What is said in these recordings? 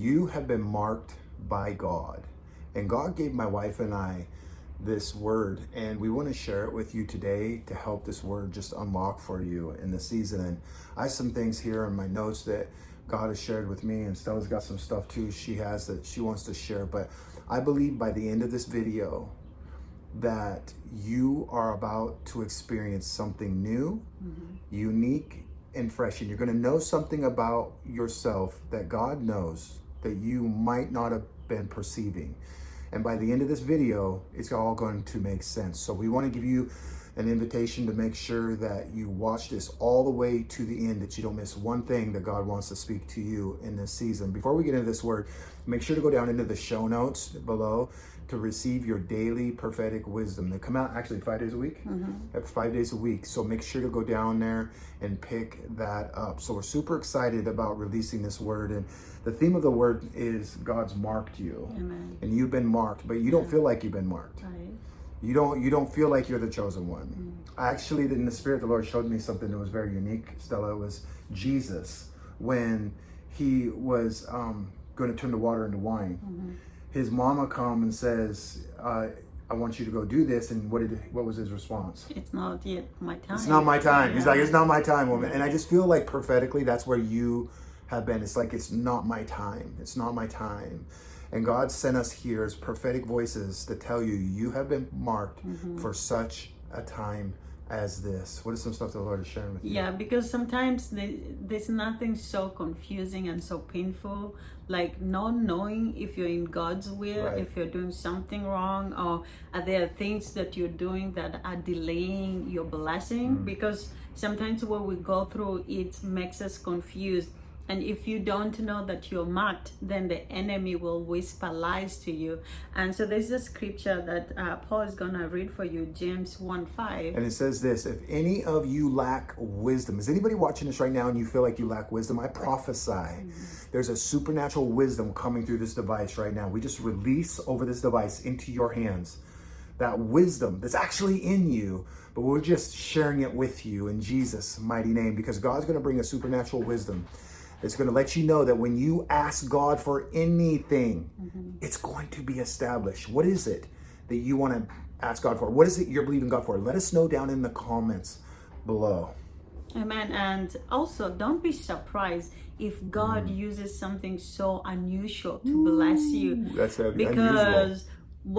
you have been marked by God. And God gave my wife and I this word, and we want to share it with you today to help this word just unlock for you in the season. And I have some things here in my notes that God has shared with me, and Stella's got some stuff too she has that she wants to share. But I believe by the end of this video that you are about to experience something new, unique, and fresh. And you're going to know something about yourself that God knows that you might not have been perceiving. And by the end of this video, it's all going to make sense. So we want to give you an invitation to make sure that you watch this all the way to the end, that you don't miss one thing that God wants to speak to you in this season. Before we get into this word, make sure to go down into the show notes below to receive your daily prophetic wisdom. They come out actually 5 days a week. 5 days a week. So make sure to go down there and pick that up. So we're super excited about releasing this word. And the theme of the word is God's marked you. Amen. And you've been marked, but you don't feel like you've been marked. Right. You don't feel like you're the chosen one. Actually, in the Spirit, the Lord showed me something that was very unique, Stella. It was Jesus when he was going to turn the water into wine. His mama come and says, I want you to go do this. And what was his response? It's not yet my time. It's not my time. Yeah. He's like, it's not my time, woman. And I just feel like prophetically, that's where you have been. It's like, it's not my time. It's not my time. And God sent us here as prophetic voices to tell you, you have been marked for such a time as this. What is some stuff the Lord is sharing with you? Yeah, because sometimes there's nothing so confusing and so painful like not knowing if you're in God's will, Right. if you're doing something wrong, or are there things that you're doing that are delaying your blessing? Because sometimes what we go through, it makes us confused. And if you don't know that you're marked, then the enemy will whisper lies to you. And so there's a scripture that Paul is going to read for you, James 1:5. And it says this: if any of you lack wisdom, is anybody watching this right now and you feel like you lack wisdom? I prophesy there's a supernatural wisdom coming through this device right now. We just release over this device into your hands that wisdom that's actually in you, but we're just sharing it with you in Jesus' mighty name, because God's going to bring a supernatural wisdom. It's going to let you know that when you ask God for anything, it's going to be established. What is it that you want to ask God for? What is it you're believing God for? Let us know down in the comments below. Amen. And also, don't be surprised if God uses something so unusual to bless you. That's because unusual.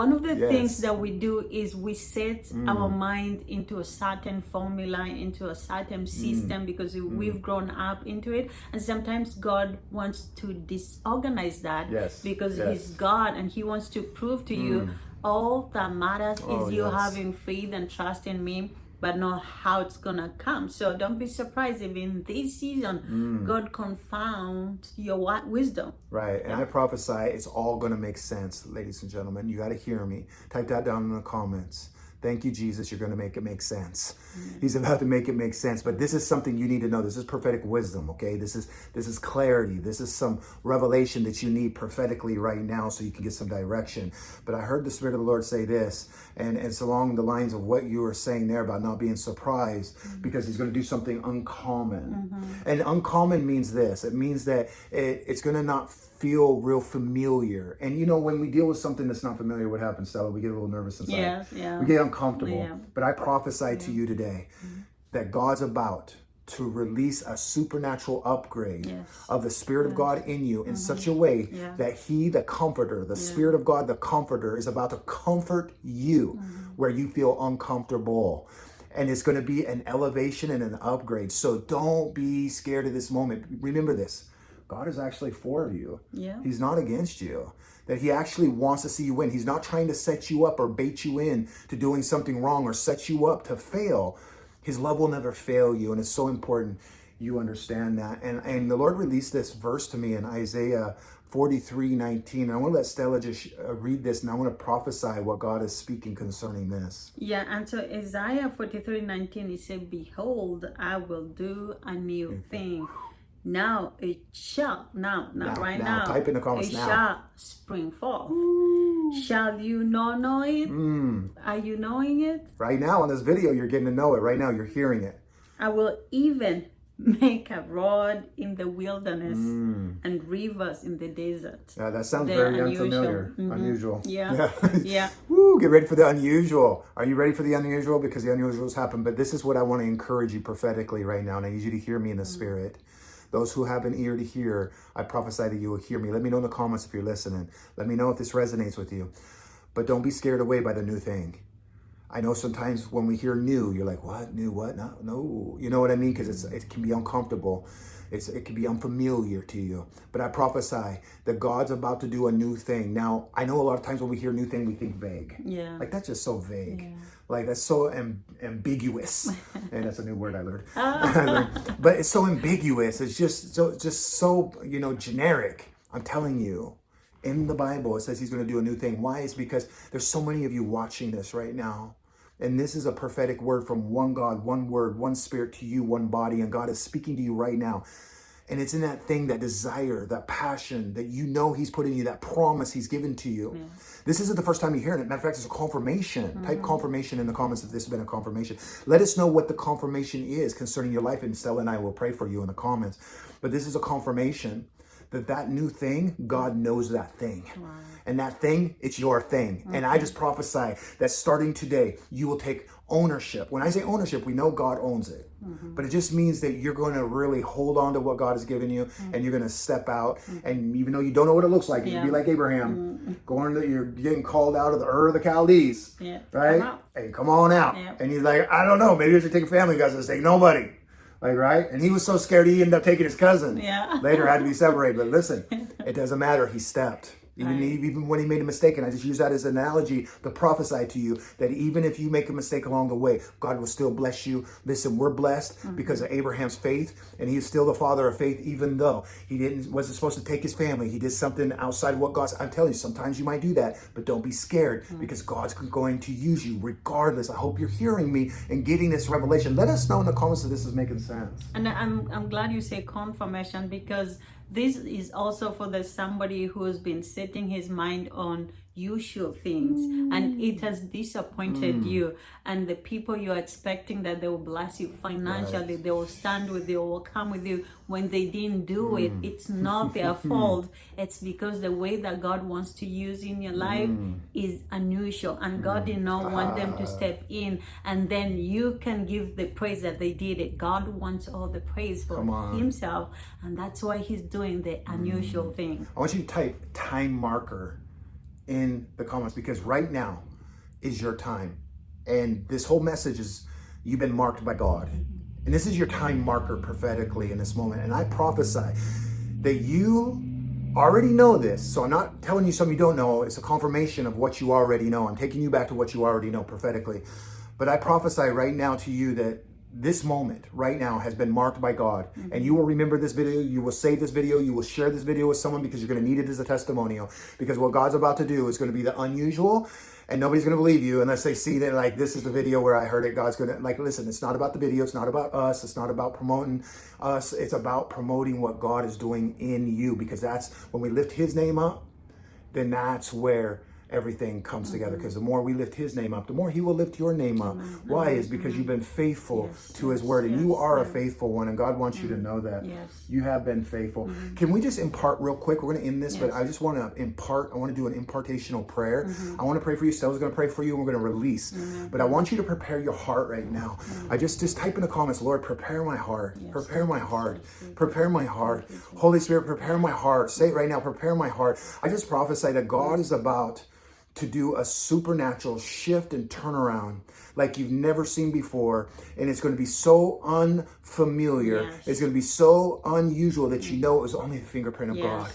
One of the Yes. things that we do is we set our mind into a certain formula, into a certain system, because we've grown up into it. And sometimes God wants to disorganize that Yes. because Yes. He's God, and He wants to prove to you all that matters Oh, is you yes. having faith and trust in me, but not how it's gonna come. So don't be surprised if in this season God confounds your wisdom. Right. And I prophesy it's all going to make sense, ladies and gentlemen. You got to hear me. Type that down in the comments. Thank you, Jesus. You're going to make it make sense. He's about to make it make sense. But this is something you need to know. This is prophetic wisdom, okay? This is clarity. This is some revelation that you need prophetically right now so you can get some direction. But I heard the Spirit of the Lord say this, and it's along the lines of what you were saying there about not being surprised, because He's going to do something uncommon. And uncommon means this. It means that it's going to not feel real familiar. And you know, when we deal with something that's not familiar, what happens, Stella? We get a little nervous inside. Yes, yeah. We get uncomfortable. Yeah. But I prophesy to you today that God's about to release a supernatural upgrade Yes. of the Spirit of God in you in such a way that He, the Comforter, the Spirit of God, the Comforter, is about to comfort you where you feel uncomfortable. And it's going to be an elevation and an upgrade. So don't be scared of this moment. Remember this: God is actually for you. Yeah. He's not against you. That He actually wants to see you win. He's not trying to set you up or bait you in to doing something wrong or set you up to fail. His love will never fail you. And it's so important you understand that. And the Lord released this verse to me in Isaiah 43:19. I want to let Stella just read this, and I want to prophesy what God is speaking concerning this. Yeah, and so Isaiah 43:19, it said, "Behold, I will do a new thing. Now it shall, now, right now, type in the comments it now. shall spring forth. Shall you not know it? Are you knowing it? Right now in this video, you're getting to know it. Right now, you're hearing it. I will even make a road in the wilderness and rivers in the desert. Yeah, that sounds They're very unusual. unfamiliar. Mhm. Unusual. Yeah. Yeah. Woo, get ready for the unusual. Are you ready for the unusual? Because the unusuals happen. But this is what I want to encourage you prophetically right now. And I need you to hear me in the spirit. Those who have an ear to hear, I prophesy that you will hear me. Let me know in the comments if you're listening. Let me know if this resonates with you. But don't be scared away by the new thing. I know sometimes when we hear new, you're like, what? New what? No. You know what I mean? Because it can be uncomfortable. It can be unfamiliar to you. But I prophesy that God's about to do a new thing. Now, I know a lot of times when we hear new thing, we think vague. Yeah. Like, that's just so vague. Yeah. Like, that's so ambiguous. And that's a new word I learned. But it's so ambiguous. It's just so, generic. I'm telling you. In the Bible, it says he's going to do a new thing. Why? It's because there's so many of you watching this right now. And this is a prophetic word from one God, one word, one spirit to you, one body. And God is speaking to you right now. And it's in that thing, that desire, that passion that he's put in you, that promise he's given to you. Yeah. This isn't the first time you're hearing it. Matter of fact, it's a confirmation. Type confirmation in the comments if this has been a confirmation. Let us know what the confirmation is concerning your life. And Stella and I will pray for you in the comments. But this is a confirmation that new thing, God knows that thing. Wow. And that thing, it's your thing. Okay. And I just prophesy that starting today, you will take ownership. When I say ownership, we know God owns it. But it just means that you're going to really hold on to what God has given you, and you're going to step out. And even though you don't know what it looks like, you can be like Abraham, you're getting called out of the Ur of the Chaldees, right? Hey, come on out. Yeah. And he's like, I don't know, maybe I should take a family because I say nobody. Like, right? And he was so scared he ended up taking his cousin. Yeah. Later had to be separated. But listen, it doesn't matter. He stepped. Even when he made a mistake, and I just use that as an analogy to prophesy to you that even if you make a mistake along the way, God will still bless you. Listen, we're blessed because of Abraham's faith, and he's still the father of faith, even though he wasn't supposed to take his family. He did something outside of what God's. I'm telling you, sometimes you might do that, but don't be scared because God's going to use you regardless. I hope you're hearing me and getting this revelation. Let us know in the comments if this is making sense. And I'm glad you say confirmation, because this is also for somebody who has been setting his mind on usual things and it has disappointed you, and the people you're expecting that they will bless you financially, they will stand with you, will come with you when they didn't do it. It's not their fault. It's because the way that God wants to use in your life is unusual, and God did not want them to step in and then you can give the praise that they did it. God wants all the praise for himself, and that's why he's doing the unusual thing. I want you to type time marker in the comments, because right now is your time, and this whole message is you've been marked by God, and this is your time marker prophetically in this moment. And I prophesy that you already know this, so I'm not telling you something you don't know. It's a confirmation of what you already know. I'm taking you back to what you already know prophetically. But I prophesy right now to you that this moment right now has been marked by God, and you will remember this video, you will save this video, you will share this video with someone, because you're going to need it as a testimonial, because what God's about to do is going to be the unusual, and nobody's going to believe you unless they see that, like, this is the video where I heard it. God's going to, like, listen, it's not about the video, it's not about us, it's not about promoting us, it's about promoting what God is doing in you, because that's when we lift his name up, then that's where everything comes together, because the more we lift his name up, the more he will lift your name up. Why? Is because you've been faithful to his word, and you are a faithful one, and God wants you to know that you have been faithful. Can we just impart real quick? We're going to end this, but I just want to impart. I want to do an impartational prayer. I want to pray for you. Stella's going to pray for you, and we're going to release. But I want you to prepare your heart right now. I just type in the comments, Lord, prepare my heart. Prepare my heart. Prepare my heart. Holy Spirit, prepare my heart. Say it right now. Prepare my heart. I just prophesy that God is about to do a supernatural shift and turnaround like you've never seen before. And it's going to be so unfamiliar. It's going to be so unusual that you know it was only the fingerprint of God.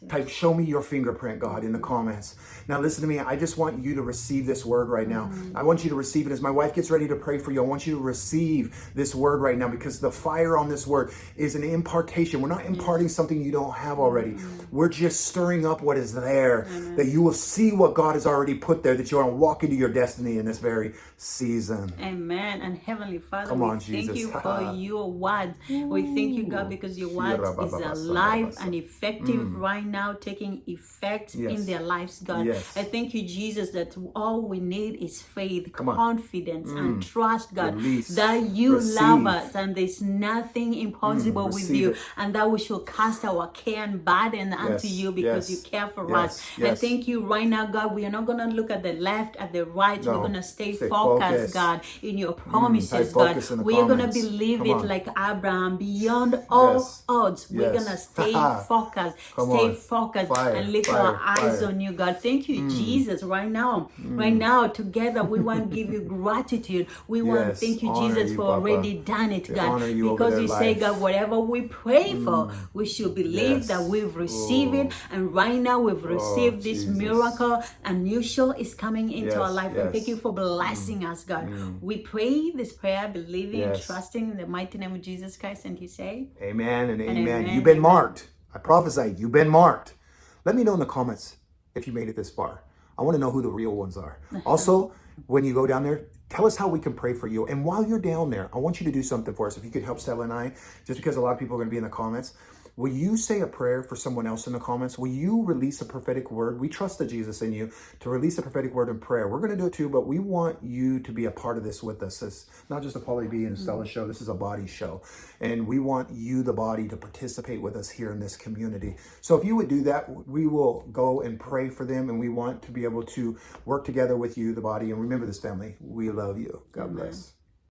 Type, show me your fingerprint, God, in the comments. Now listen to me. I just want you to receive this word right now. I want you to receive it. As my wife gets ready to pray for you, I want you to receive this word right now, because the fire on this word is an impartation. We're not imparting something you don't have already. We're just stirring up what is there, that you will see what God has already put there, that you want to walk into your destiny in this very season. Amen. And Heavenly Father, Come on, we thank Jesus. you for your word. We thank you, God, because your word is alive and effective right now, taking effect in their lives, God. Yes. I thank you, Jesus, that all we need is faith, Come on. confidence, and trust, God, Release. that you Receive. love us and there's nothing impossible with Receive you, it. and that we shall cast our care and burden unto you because you care for us. I thank you right now, God. We are not going to look at the left, at the right. No. We're going to stay Stay focused, focused. God, in your promises, Stay God. focused in the We are going to comments. believe Come it on. like Abraham, beyond all Yes. odds. We're Yes. going to stay focused, Come stay on. focused, Fire, and lift fire, our eyes fire. on you, God. Thank you, Jesus, right now. Right now, together, we want to give you gratitude. We want to Yes. thank you, Honor Jesus, you, for Papa. already done it, We God. honor you over Because their you say, life. God, whatever we pray for, we should believe Yes. that we've received it. And right now, we've received this Jesus. miracle. And new show is coming into our Yes, life. And thank yes. you for blessing us, God. We pray this prayer, believing and Yes. trusting in the mighty name of Jesus Christ. And you say, Amen and amen. amen. You've been Amen. marked. I prophesy, you've been marked. Let me know in the comments if you made it this far. I want to know who the real ones are. Also, when you go down there, tell us how we can pray for you. And while you're down there, I want you to do something for us. If you could help Stella and I, just because a lot of people are going to be in the comments, will you say a prayer for someone else in the comments? Will you release a prophetic word? We trusted Jesus in you to release a prophetic word in prayer. We're going to do it too, but we want you to be a part of this with us. It's not just a Paulie B and a Stella show. This is a body show. And we want you, the body, to participate with us here in this community. So if you would do that, we will go and pray for them. And we want to be able to work together with you, the body. And remember this, family, we love you. God bless.